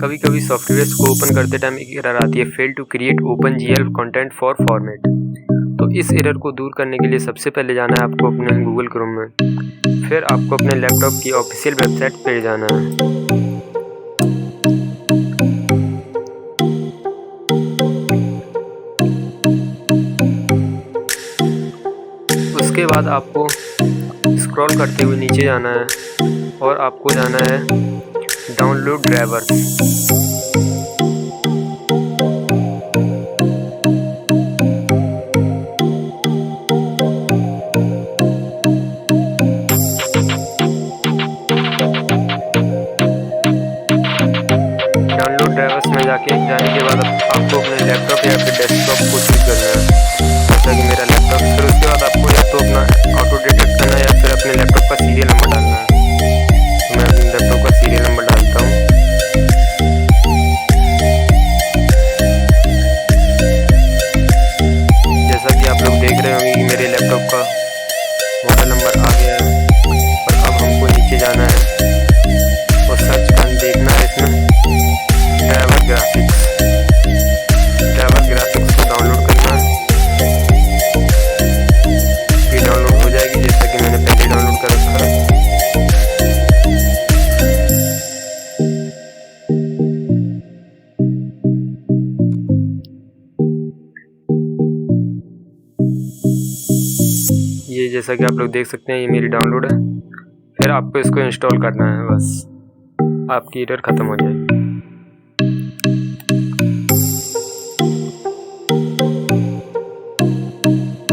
कभी कभी सॉफ्टवेयर को ओपन करते टाइम एक एरर आती है, fail to create OpenGL content for format. तो इस एरर को दूर करने के लिए सबसे पहले जाना है आपको अपने गूगल क्रोम में, फिर आपको अपने लैपटॉप की ऑफिशियल वेबसाइट पे जाना है। उसके बाद आपको स्क्रॉल करते हुए नीचे जाना है और आपको जाना है डाउनलोड ड्राइवर्स। डाउनलोड ड्राइवर्स में जाने के बाद आपको अपने लैपटॉप या फिर डेस्कटॉप को चूज करना है, जैसा कि मेरा लैपटॉप। फिर उसके बाद आपको या तो अपना ऑटो डिटेक्ट करना है या फिर अपने लैपटॉप का सीरियल नंबर डालना है। तो मैं अपने लैपटॉप का सीरियल नंबर डालता हूँ। जैसा कि आप लोग देख रहे होंगे कि मेरे लैपटॉप का मॉडल नंबर आ गया है। और अब हमको नीचे जाना है और सर्च कर देखना है इसमें ड्राइवर ग्राफिक्स। ड्राइवर ग्राफिक्स को डाउनलोड करना है। ये डाउनलोड हो जाएगी जैसा कि मैंने पहले डाउनलोड कर रखा है। ये जैसा कि आप लोग देख सकते हैं, ये मेरी डाउनलोड है। फिर आपको इसको इंस्टॉल करना है, बस आपकी एरर ख़त्म हो जाएगी।